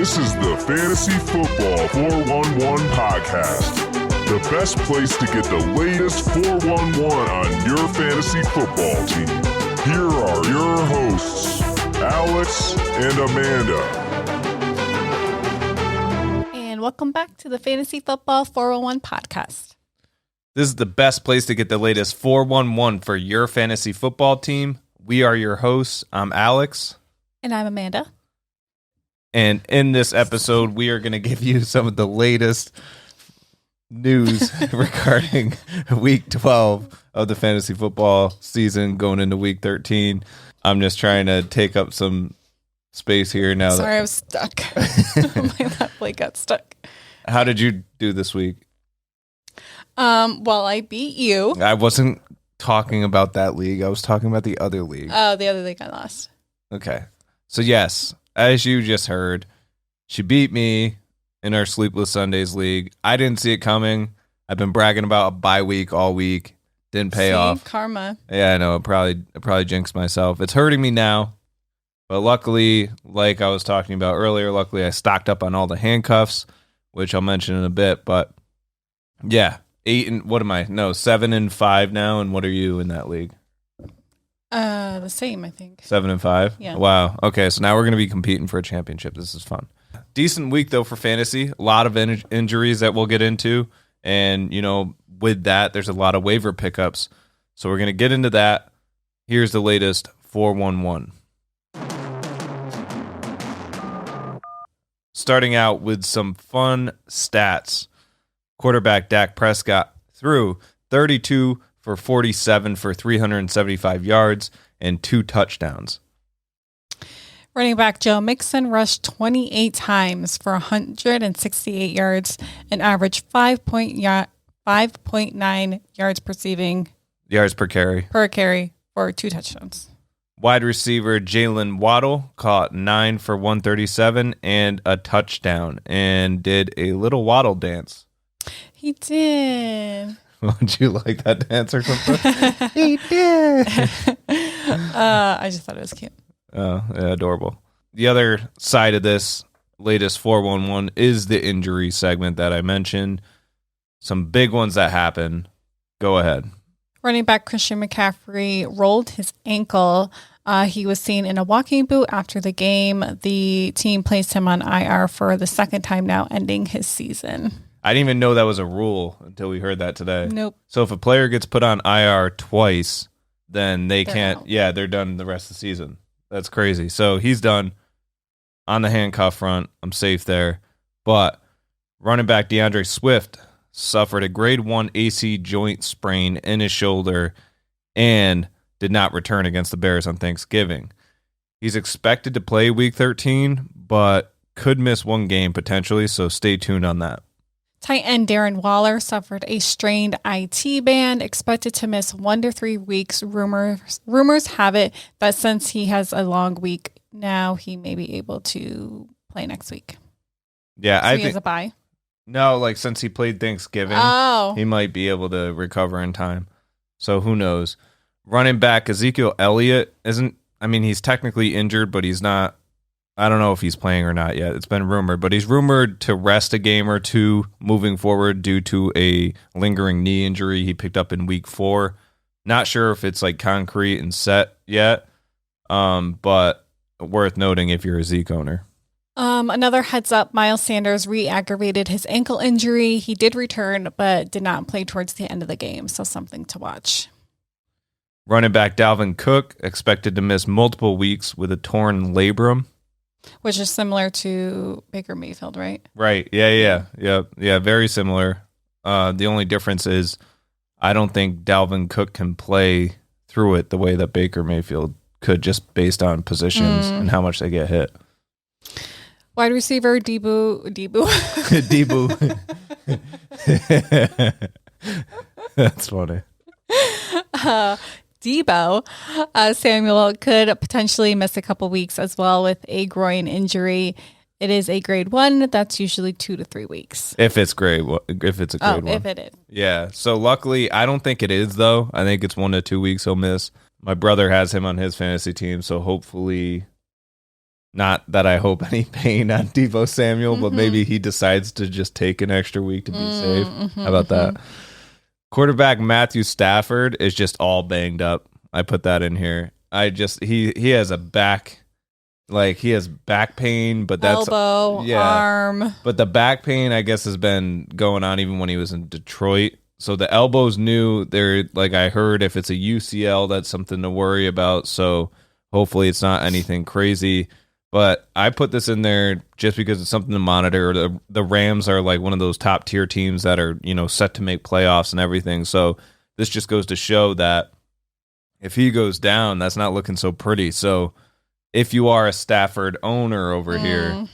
This is the Fantasy Football 411 podcast. The best place to get the latest 411 on your fantasy football team. Here are your hosts, Alex and Amanda. And welcome back to the Fantasy Football 411 podcast. This is the best place to get the latest 411 for your fantasy football team. We are your hosts. I'm Alex. And I'm Amanda. And in this episode, we are going to give you some of the latest news regarding week 12 of the fantasy football season going into week 13. I'm just trying to take up some space here now. Sorry, I was stuck. My left leg got stuck. How did you do this week? Well, I beat you. I wasn't talking about that league. I was talking about the other league. Oh, the other league I lost. Okay. So yes, as you just heard, she beat me in our Sleepless Sundays league. I didn't see it coming. I've been bragging about a bye week all week. Didn't pay off. Karma. Yeah, I know. I probably jinxed myself. It's hurting me now. But luckily, like I was talking about earlier, luckily I stocked up on all the handcuffs, which I'll mention in a bit. But yeah, 7-5 now. And what are you in that league? The same, I think. 7-5? Yeah. Wow. Okay, so now we're going to be competing for a championship. This is fun. Decent week, though, for fantasy. A lot of injuries that we'll get into. And, with that, there's a lot of waiver pickups. So we're going to get into that. Here's the latest 411. Starting out with some fun stats. Quarterback Dak Prescott threw 32 for 47 for 375 yards and 2 touchdowns. Running back Joe Mixon rushed 28 times for 168 yards and averaged 5.9 yards receiving. Yards per carry. Per carry for 2 touchdowns. Wide receiver Jalen Waddle caught 9 for 137 and a touchdown and did a little waddle dance. He did. Would you like that dance or something? He did. I just thought it was cute. Oh, yeah, adorable. The other side of this latest 411 is the injury segment that I mentioned. Some big ones that happen. Go ahead. Running back Christian McCaffrey rolled his ankle. He was seen in a walking boot after the game. The team placed him on IR for the second time now, ending his season. I didn't even know that was a rule until we heard that today. Nope. So if a player gets put on IR twice, then they're can't. Out. Yeah, they're done the rest of the season. That's crazy. So he's done on the handcuff front. I'm safe there. But running back DeAndre Swift suffered a grade 1 AC joint sprain in his shoulder and did not return against the Bears on Thanksgiving. He's expected to play week 13, but could miss one game potentially, so stay tuned on that. Tight end Darren Waller suffered a strained IT band, expected to miss 1 to 3 weeks. Rumors have it that since he has a long week now, he may be able to play next week. Yeah, so I he think has a bye. No, like since he played Thanksgiving, he might be able to recover in time. So who knows? Running back Ezekiel Elliott he's technically injured, but he's not. I don't know if he's playing or not yet. It's been rumored, but he's rumored to rest a game or two moving forward due to a lingering knee injury he picked up in week 4. Not sure if it's like concrete and set yet, but worth noting if you're a Zeke owner. Another heads up, Miles Sanders re-aggravated his ankle injury. He did return, but did not play towards the end of the game, so something to watch. Running back Dalvin Cook expected to miss multiple weeks with a torn labrum. Which is similar to Baker Mayfield, right? Right. Yeah. Very similar. The only difference is I don't think Dalvin Cook can play through it the way that Baker Mayfield could, just based on positions and how much they get hit. Wide receiver Debo. That's funny. Debo Samuel could potentially miss a couple weeks as well with a groin injury. It is a grade 1. That's usually 2 to 3 weeks. If it's a grade 1. If it is. Yeah. So luckily, I don't think it is though. I think it's 1 to 2 weeks he'll miss. My brother has him on his fantasy team, so hopefully Not that I hope any pain on Deebo Samuel, but maybe he decides to just take an extra week to be safe. How about that? Quarterback Matthew Stafford is just all banged up. I put that in here. He has a back, like he has back pain, but that's elbow, arm. But the back pain, I guess, has been going on even when he was in Detroit. So the elbow's new. They're like, I heard if it's a UCL, that's something to worry about. So hopefully it's not anything crazy. But I put this in there just because it's something to monitor. The Rams are like one of those top tier teams that are, set to make playoffs and everything. So this just goes to show that if he goes down, that's not looking so pretty. So if you are a Stafford owner over here,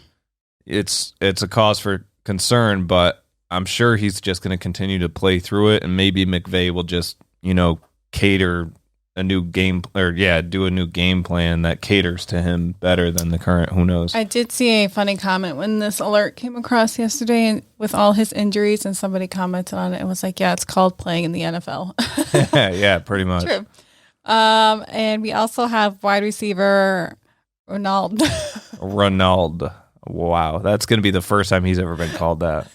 it's a cause for concern, but I'm sure he's just going to continue to play through it, and maybe McVay will just, cater a new game, do a new game plan that caters to him better than the current. Who knows? I did see a funny comment when this alert came across yesterday, and with all his injuries, and somebody commented on it and was like, "Yeah, it's called playing in the NFL." Yeah, pretty much. True. And we also have wide receiver Ronald. Wow, that's going to be the first time he's ever been called that.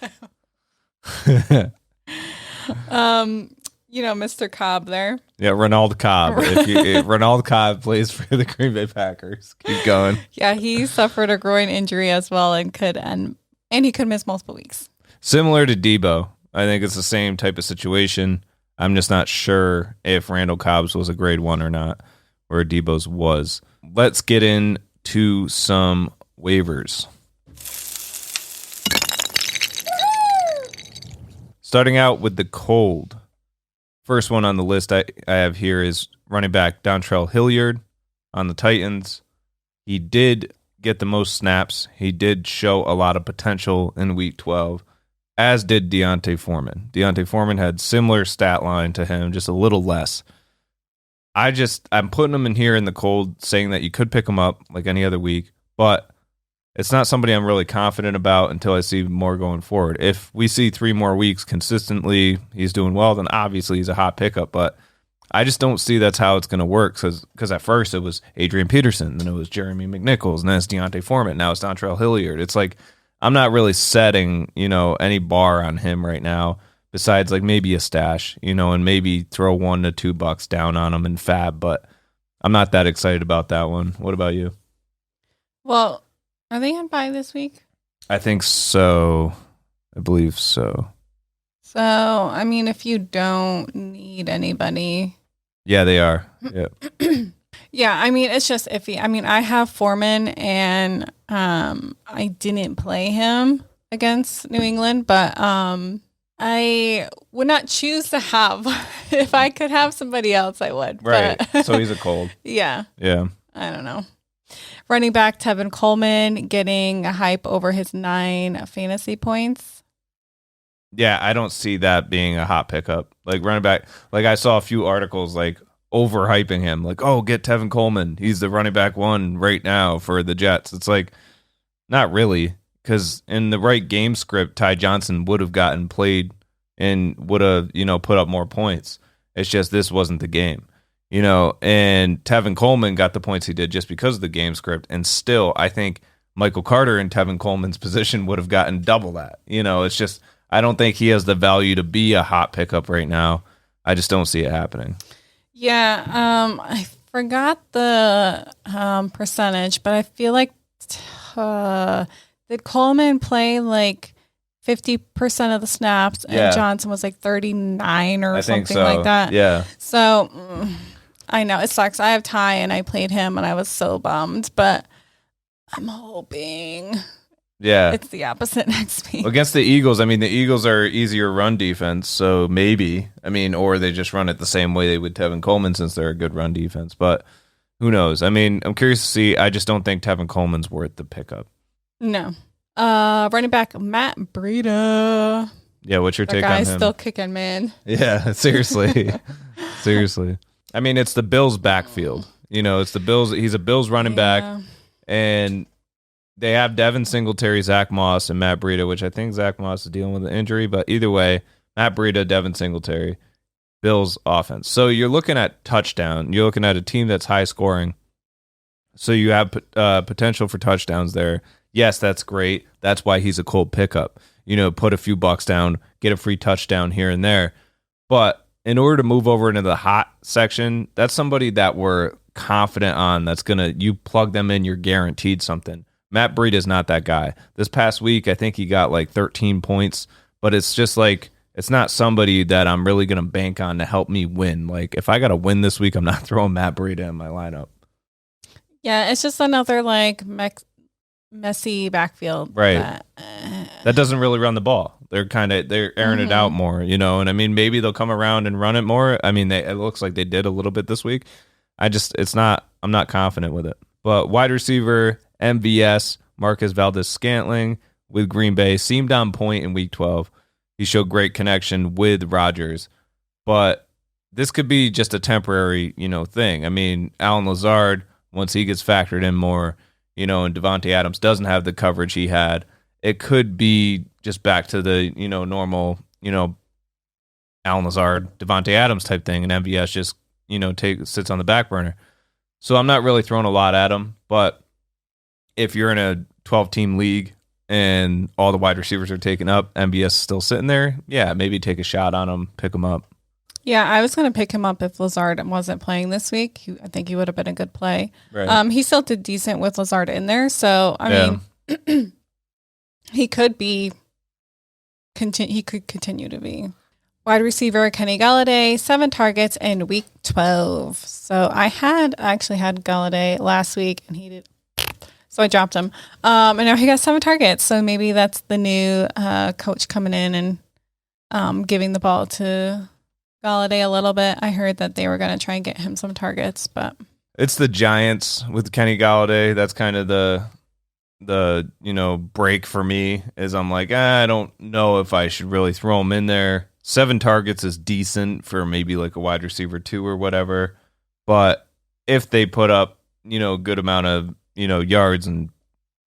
Mr. Cobb there. Yeah, Ronald Cobb. If Ronald Cobb plays for the Green Bay Packers, keep going. Yeah, he suffered a groin injury as well and he could miss multiple weeks. Similar to Deebo, I think it's the same type of situation. I'm just not sure if Randall Cobb's was a grade 1 or not, or Deebo's was. Let's get into some waivers. Starting out with the cold. First one on the list I have here is running back Dontrell Hilliard on the Titans. He did get the most snaps. He did show a lot of potential in Week 12, as did Deontay Foreman. Deontay Foreman had similar stat line to him, just a little less. I'm putting him in here in the cold, saying that you could pick him up like any other week, but it's not somebody I'm really confident about until I see more going forward. If we see 3 more weeks consistently, he's doing well, then obviously he's a hot pickup. But I just don't see that's how it's going to work. Because at first it was Adrian Peterson, then it was Jeremy McNichols, and then it's Deontay Foreman. Now it's Dontrell Hilliard. It's like I'm not really setting, any bar on him right now besides like maybe a stash, and maybe throw $1 to $2 down on him in fab. But I'm not that excited about that one. What about you? Well, are they on bye this week? I think so. I believe so. So, I mean, if you don't need anybody. Yeah, they are. Yeah. Yeah, I mean, it's just iffy. I mean, I have Foreman, and I didn't play him against New England, but I would not choose to have. If I could have somebody else, I would. Right. But So he's a cold. Yeah. Yeah. I don't know. Running back Tevin Coleman getting a hype over his 9 fantasy points. Yeah, I don't see that being a hot pickup. Like running back, like I saw a few articles like overhyping him, like, oh, get Tevin Coleman. He's the running back 1 right now for the Jets. It's like, not really, because in the right game script, Ty Johnson would have gotten played and would have, put up more points. It's just this wasn't the game. And Tevin Coleman got the points he did just because of the game script. And still, I think Michael Carter in Tevin Coleman's position would have gotten double that. It's just, I don't think he has the value to be a hot pickup right now. I just don't see it happening. Yeah. I forgot the percentage, but I feel like, did Coleman play like 50% of the snaps and Johnson was like 39 or something like that? Yeah. So I know it sucks. I have Ty and I played him and I was so bummed, but I'm hoping it's the opposite next week. Against the Eagles, I mean, the Eagles are easier run defense, so maybe, or they just run it the same way they would Tevin Coleman since they're a good run defense, but who knows? I mean, I'm curious to see. I just don't think Tevin Coleman's worth the pickup. No. Running back Matt Breida. Yeah, what's your take on him? Guy's still kicking, man. Yeah, seriously. Seriously. I mean, it's the Bills' backfield. It's the Bills. He's a Bills running back, and they have Devin Singletary, Zach Moss, and Matt Breida, which I think Zach Moss is dealing with an injury. But either way, Matt Breida, Devin Singletary, Bills offense. So you're looking at touchdown. You're looking at a team that's high scoring. So you have potential for touchdowns there. Yes, that's great. That's why he's a cold pickup. Put a few bucks down, get a free touchdown here and there. But in order to move over into the hot section, that's somebody that we're confident on. That's you plug them in, you're guaranteed something. Matt Breida is not that guy. This past week, I think he got like 13 points, but it's just like, it's not somebody that I'm really going to bank on to help me win. Like, if I got to win this week, I'm not throwing Matt Breida in my lineup. Yeah, it's just another like messy backfield. Right. That doesn't really run the ball. They're airing it out more, and I mean, maybe they'll come around and run it more. I mean, it looks like they did a little bit this week. I'm not confident with it. But wide receiver, MVS, Marcus Valdes-Scantling with Green Bay seemed on point in week 12. He showed great connection with Rodgers, but this could be just a temporary, thing. I mean, Allen Lazard, once he gets factored in more, and Devontae Adams doesn't have the coverage he had, it could be just back to the, normal, Allen Lazard, Devontae Adams type thing, and MVS just, sits on the back burner. So I'm not really throwing a lot at him, but if you're in a 12-team league and all the wide receivers are taken up, MVS is still sitting there, yeah, maybe take a shot on him, pick him up. Yeah, I was going to pick him up if Lazard wasn't playing this week. I think he would have been a good play. Right. He still did decent with Lazard in there, so I mean, he could continue to be. Wide receiver Kenny Golladay, 7 targets in week 12. So I actually had Golladay last week, and he did. So I dropped him. And now he got 7 targets. So maybe that's the new coach coming in and giving the ball to Golladay a little bit. I heard that they were going to try and get him some targets, but it's the Giants with Kenny Golladay. That's kind of the break for me, is I'm like, I don't know if I should really throw him in there. 7 targets is decent for maybe like a wide receiver 2 or whatever. But if they put up, good amount of, yards and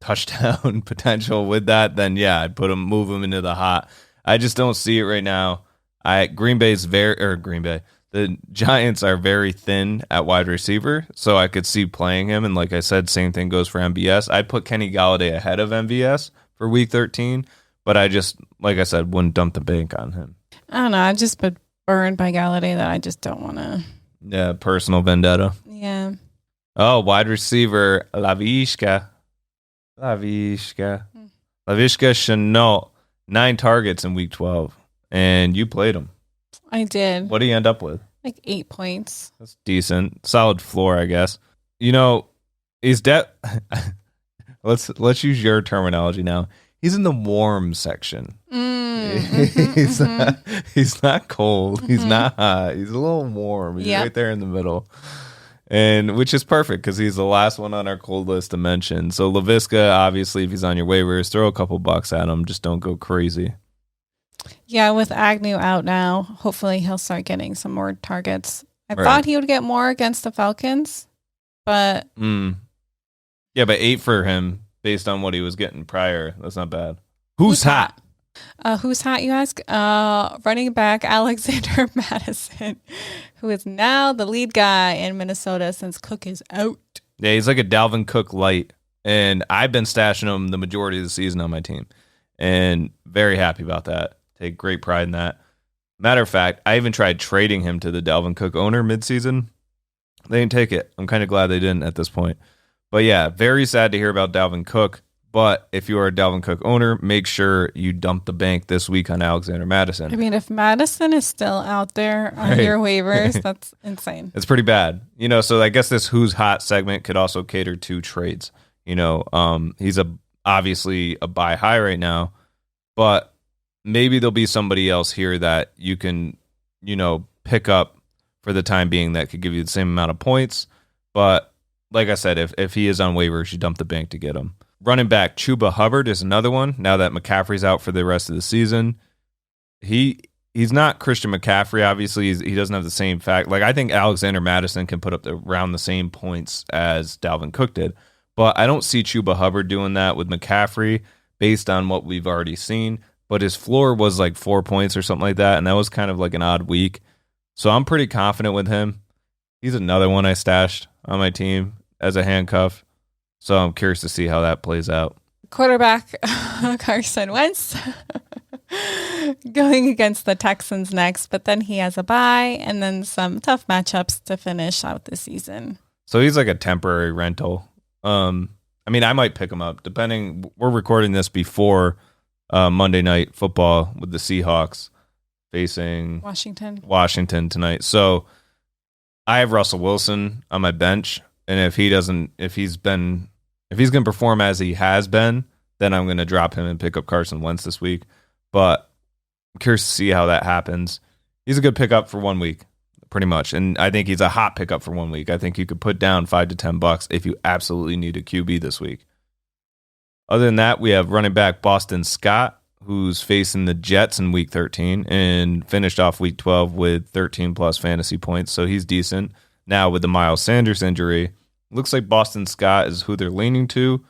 touchdown potential with that, then yeah, I'd move him into the hot. I just don't see it right now. The Giants are very thin at wide receiver, so I could see playing him. And like I said, same thing goes for MVS. I'd put Kenny Golladay ahead of MVS for week 13, but I just, like I said, wouldn't dump the bank on him. I don't know. I've just been burned by Golladay that I just don't want to. Yeah, personal vendetta. Yeah. Oh, wide receiver, Laviska Shenault, 9 targets in week 12. And you played him. I did. What do you end up with? Like 8 points. That's decent. Solid floor, I guess. He's let's use your terminology now. He's in the warm section. He's not cold. He's not hot. He's a little warm. He's right there in the middle. And which is perfect because he's the last one on our cold list to mention. So Laviska, obviously, if he's on your waivers, throw a couple bucks at him. Just don't go crazy. Yeah, with Agnew out now, hopefully he'll start getting some more targets. I thought he would get more against the Falcons, but... Yeah, but 8 for him based on what he was getting prior. That's not bad. Who's hot? Who's hot, you ask? Running back Alexander Madison, who is now the lead guy in Minnesota since Cook is out. Yeah, he's like a Dalvin Cook light, and I've been stashing him the majority of the season on my team, and very happy about that. Take great pride in that. Matter of fact, I even tried trading him to the Dalvin Cook owner midseason. They didn't take it. I'm kind of glad they didn't at this point. But yeah, very sad to hear about Dalvin Cook. But if you are a Dalvin Cook owner, make sure you dump the bank this week on Alexander Madison. I mean, if Madison is still out there on your waivers, that's insane. It's pretty bad. So I guess this Who's Hot segment could also cater to trades. He's obviously a buy high right now, but maybe there'll be somebody else here that you can, pick up for the time being that could give you the same amount of points. But like I said, if he is on waivers, you dump the bank to get him. Running back Chuba Hubbard is another one. Now that McCaffrey's out for the rest of the season, he's not Christian McCaffrey. Obviously, he doesn't have the same fact. Like, I think Alexander Madison can put up around the same points as Dalvin Cook did, but I don't see Chuba Hubbard doing that with McCaffrey based on what we've already seen. But his floor was like 4 points or something like that, and that was kind of like an odd week. So I'm pretty confident with him. He's another one I stashed on my team. as a handcuff. So I'm curious to see how that plays out. Quarterback Carson Wentz going against the Texans next, but then he has a bye and then some tough matchups to finish out the season. So he's like a temporary rental. I mean, I might pick him up depending. We're recording this before Monday Night Football with the Seahawks facing Washington tonight. So I have Russell Wilson on my bench, and if he's going to perform as he has been, then I'm going to drop him and pick up Carson Wentz this week. But I'm curious to see how that happens. He's a good pickup for 1 week, pretty much. And I think he's a hot pickup for 1 week. I think you could put down $5 to $10 if you absolutely need a QB this week. Other than that, we have running back Boston Scott, who's facing the Jets in week 13 and finished off week 12 with 13 plus fantasy points. So he's decent. Now with the Miles Sanders injury, looks like Boston Scott is who they're leaning to,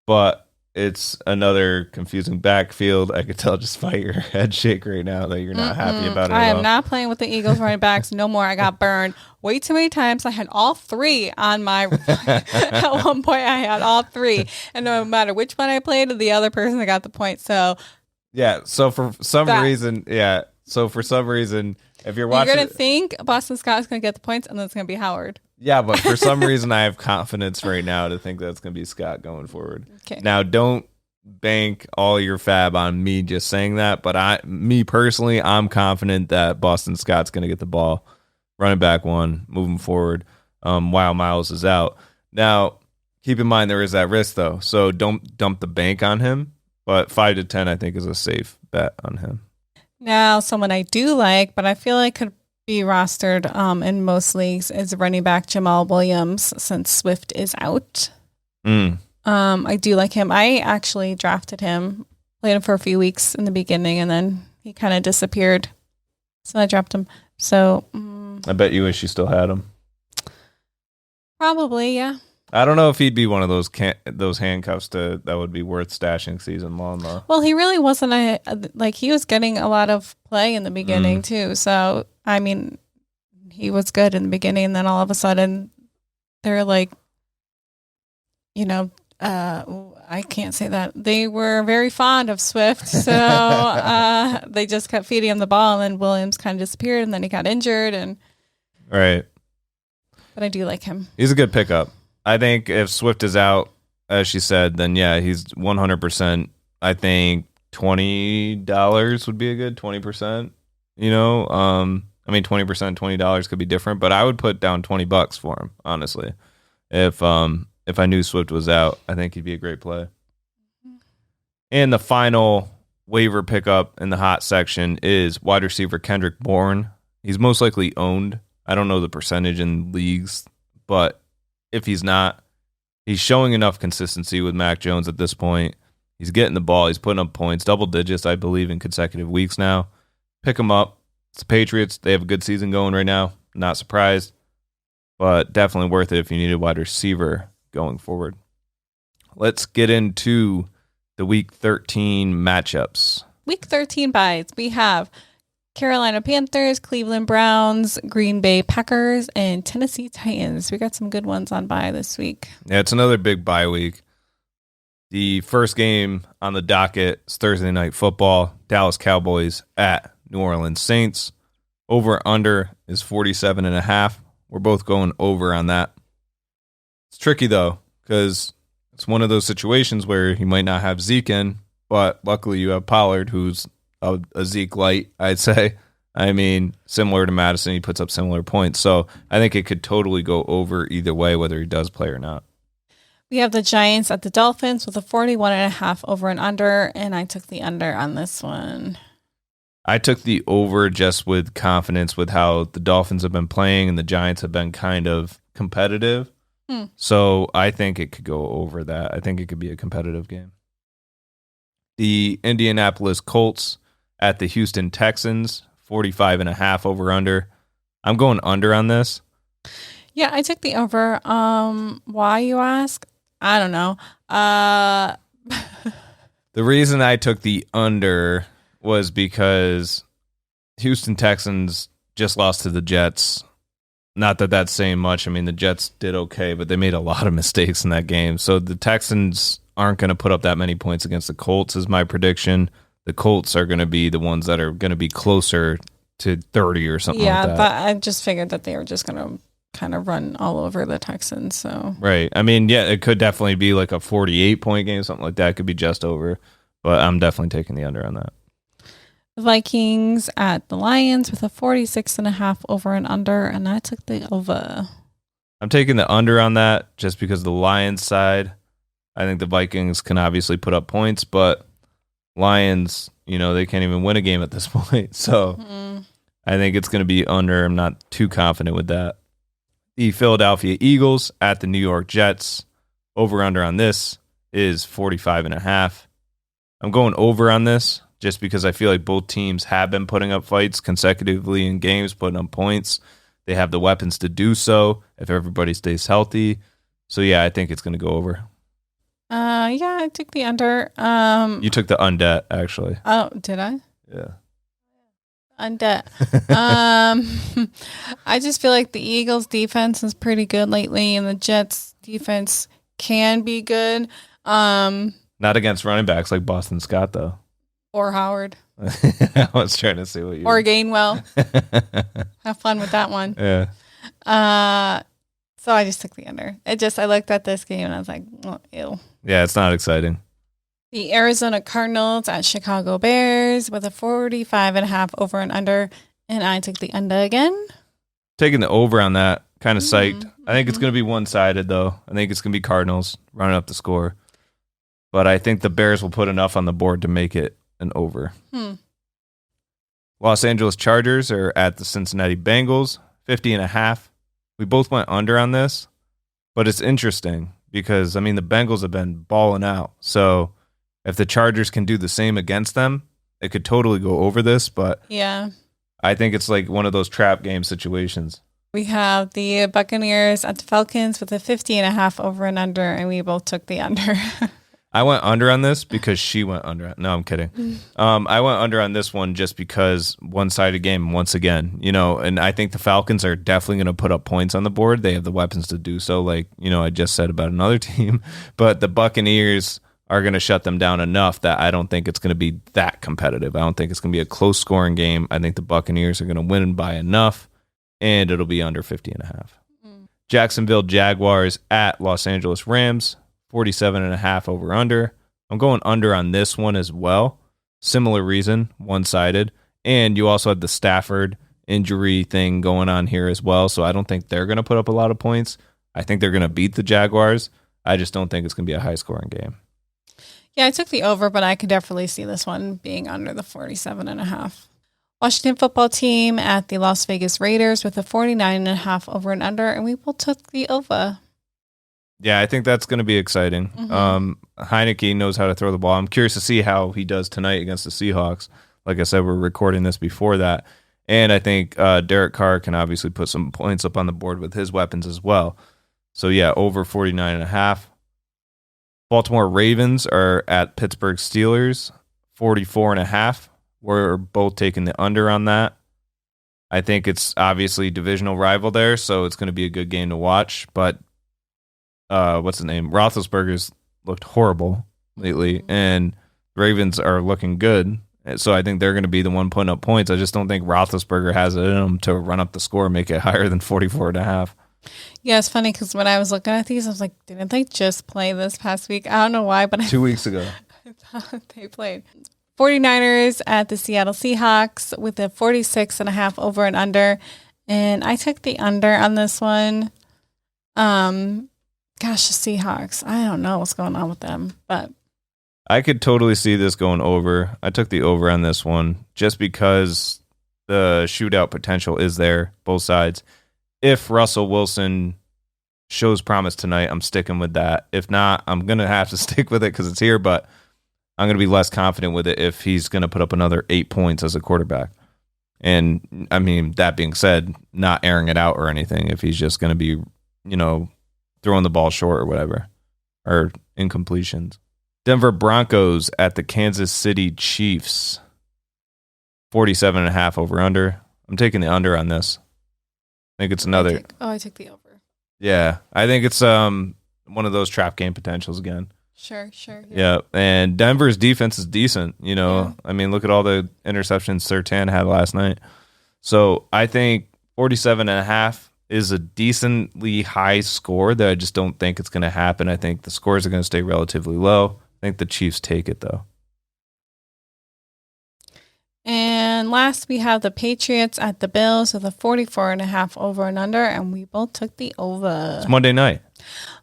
but it's another confusing backfield. I could tell just by your head shake right now that you're not happy about it. I am not playing with the Eagles running backs no more. I got burned way too many times. I had all three on my at one point. I had all three, and no matter which one I played, the other person got the point. So yeah. So for some reason, if you're watching, you're gonna think Boston Scott's gonna get the points, and then it's gonna be Howard. Yeah, but for some reason, I have confidence right now to think that's going to be Scott going forward. Okay. Now, don't bank all your fab on me just saying that, but me personally, I'm confident that Boston Scott's going to get the ball, running back one, moving forward, while Miles is out. Now, keep in mind there is that risk, though, so don't dump the bank on him, but 5 to 10, I think, is a safe bet on him. Now, someone I do like, but I feel like could be rostered in most leagues is running back Jamal Williams since Swift is out. I do like him. I actually drafted him, played him for a few weeks in the beginning, and then he kind of disappeared. So I dropped him. So I bet you wish you still had him. Probably, yeah. I don't know if he'd be one of those handcuffs that would be worth stashing season long, though. Well, he really wasn't he was getting a lot of play in the beginning too. So I mean, he was good in the beginning, and then all of a sudden, they're like, I can't say that. They were very fond of Swift, so they just kept feeding him the ball, and then Williams kind of disappeared, and then he got injured, and right. But I do like him. He's a good pickup. I think if Swift is out, as she said, then yeah, he's 100%. I think $20 would be a good 20%. I mean, 20%, $20 could be different, but I would put down $20 for him, honestly. If I knew Swift was out, I think he'd be a great play. And the final waiver pickup in the hot section is wide receiver Kendrick Bourne. He's most likely owned. I don't know the percentage in leagues, but if he's not, he's showing enough consistency with Mac Jones at this point. He's getting the ball. He's putting up points, double digits, I believe, in consecutive weeks now. Pick him up. It's the Patriots. They have a good season going right now. Not surprised, but definitely worth it if you need a wide receiver going forward. Let's get into the Week 13 matchups. Week 13 buys. We have Carolina Panthers, Cleveland Browns, Green Bay Packers, and Tennessee Titans. We got some good ones on bye this week. Yeah, it's another big bye week. The first game on the docket is Thursday Night Football. Dallas Cowboys at New Orleans Saints. Over-under is 47.5. We're both going over on that. It's tricky, though, because it's one of those situations where you might not have Zeke in, but luckily you have Pollard, who's a Zeke light, I'd say. I mean, similar to Madison, he puts up similar points. So I think it could totally go over either way, whether he does play or not. We have the Giants at the Dolphins with a 41.5 over and under, and I took the under on this one. I took the over just with confidence with how the Dolphins have been playing and the Giants have been kind of competitive. So I think it could go over that. I think it could be a competitive game. The Indianapolis Colts at the Houston Texans, 45.5 over under. I'm going under on this. Yeah, I took the over. Why, you ask? I don't know. The reason I took the under was because Houston Texans just lost to the Jets Not that that's saying much. I mean, the Jets did okay, but they made a lot of mistakes in that game. So the Texans aren't going to put up that many points against the Colts is my prediction. The Colts are going to be the ones that are going to be closer to 30 or something like that. Yeah, I just figured that they were just going to kind of run all over the Texans. So right. I mean, yeah, it could definitely be like a 48-point game, something like that. It could be just over, but I'm definitely taking the under on that. The Vikings at the Lions with a 46.5 over and under, and I took the over. I'm taking the under on that just because the Lions side. I think the Vikings can obviously put up points, but Lions, they can't even win a game at this point. So I think it's going to be under. I'm not too confident with that. The Philadelphia Eagles at the New York Jets. Over-under on this is 45.5. I'm going over on this just because I feel like both teams have been putting up fights consecutively in games, putting up points. They have the weapons to do so if everybody stays healthy. So, yeah, I think it's going to go over. Yeah, I took the under. You took the undet, actually. Oh, did I? Yeah. Undet. I just feel like the Eagles' defense is pretty good lately, and the Jets' defense can be good. Not against running backs like Boston Scott, though. Or Howard. I was trying to see what you... Or Gainwell. Have fun with that one. Yeah. So I just took the under. I looked at this game and I was like, oh, ew. Yeah, it's not exciting. The Arizona Cardinals at Chicago Bears with a 45.5 over and under, and I took the under again. Taking the over on that, kind of psyched. I think it's going to be one-sided, though. I think it's going to be Cardinals running up the score. But I think the Bears will put enough on the board to make it an over. Los Angeles Chargers are at the Cincinnati Bengals, 50.5. We both went under on this, but it's interesting because, I mean, the Bengals have been balling out. So if the Chargers can do the same against them, it could totally go over this. But yeah, I think it's like one of those trap game situations. We have the Buccaneers at the Falcons with a 50.5 over and under, and we both took the under. I went under on this because she went under. No, I'm kidding. I went under on this one just because one-sided game once again, and I think the Falcons are definitely going to put up points on the board. They have the weapons to do so, like, I just said about another team. But the Buccaneers are going to shut them down enough that I don't think it's going to be that competitive. I don't think it's going to be a close-scoring game. I think the Buccaneers are going to win by enough, and it'll be under 50.5. Jacksonville Jaguars at Los Angeles Rams. 47.5 over under. I'm going under on this one as well. Similar reason, one-sided. And you also had the Stafford injury thing going on here as well. So I don't think they're going to put up a lot of points. I think they're going to beat the Jaguars. I just don't think it's going to be a high-scoring game. Yeah, I took the over, but I could definitely see this one being under the 47.5. Washington football team at the Las Vegas Raiders with a 49.5 over and under, and we both took the over. Yeah, I think that's going to be exciting. Heineke knows how to throw the ball. I'm curious to see how he does tonight against the Seahawks. Like I said, we're recording this before that. And I think Derek Carr can obviously put some points up on the board with his weapons as well. So, yeah, over 49.5. Baltimore Ravens are at Pittsburgh Steelers, 44.5. We're both taking the under on that. I think it's obviously divisional rival there, so it's going to be a good game to watch. But what's the name? Roethlisberger's looked horrible lately, and Ravens are looking good. So I think they're going to be the one putting up points. I just don't think Roethlisberger has it in him to run up the score and make it higher than 44.5. Yeah, it's funny because when I was looking at these, I was like, didn't they just play this past week? I don't know why, but 2 weeks ago. I thought they played. 49ers at the Seattle Seahawks with a 46.5 over and under. And I took the under on this one. Gosh, the Seahawks. I don't know what's going on with them, but I could totally see this going over. I took the over on this one just because the shootout potential is there, both sides. If Russell Wilson shows promise tonight, I'm sticking with that. If not, I'm going to have to stick with it because it's here, but I'm going to be less confident with it if he's going to put up another 8 points as a quarterback. And, I mean, that being said, not airing it out or anything, if he's just going to be, throwing the ball short or whatever, or incompletions. Denver Broncos at the Kansas City Chiefs, 47.5 over under. I'm taking the under on this. I think it's another. I took the over. Yeah, I think it's one of those trap game potentials again. Sure. Yeah, and Denver's defense is decent. I mean, look at all the interceptions Surtain had last night. So I think 47.5 is a decently high score that I just don't think it's going to happen. I think the scores are going to stay relatively low. I think the Chiefs take it, though. And last, we have the Patriots at the Bills with a 44.5 over and under, and we both took the over. It's Monday night.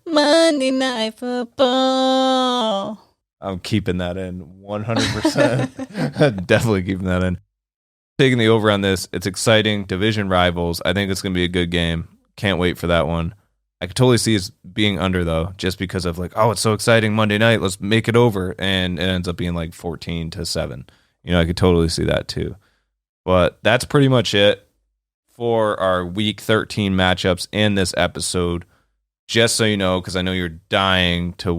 Monday Night Football. I'm keeping that in 100%. Definitely keeping that in. Taking the over on this. It's exciting. Division rivals. I think it's going to be a good game. Can't wait for that one. I could totally see it being under, though, just because of it's so exciting Monday night. Let's make it over. And it ends up being 14-7. I could totally see that, too. But that's pretty much it for our Week 13 matchups in this episode. Just so you know, because I know you're dying to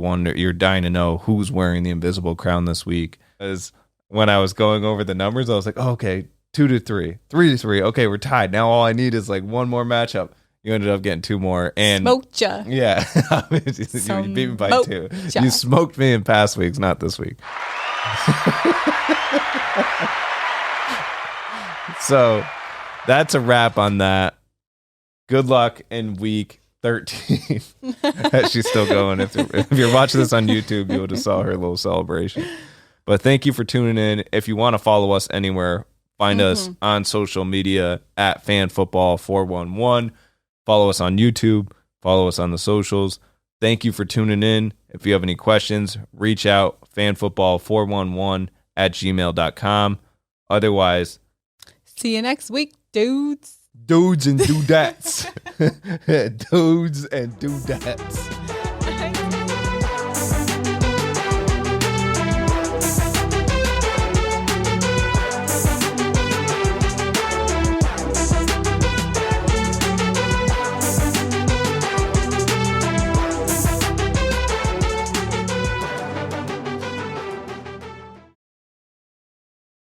know who's wearing the invisible crown this week. Because when I was going over the numbers, I was like, okay, 2-3, 3-3. Okay, we're tied. Now all I need is one more matchup. You ended up getting two more. And smoked ya. Yeah. You beat me by 2. You smoked me in past weeks, not this week. So that's a wrap on that. Good luck in week 13. She's still going. If you're watching this on YouTube, you would have saw her little celebration. But thank you for tuning in. If you want to follow us anywhere, find us on social media at FanFootball411. Follow us on YouTube. Follow us on the socials. Thank you for tuning in. If you have any questions, reach out, fanfootball411@gmail.com. Otherwise, see you next week, dudes. Dudes and dudettes. Dudes and dudettes.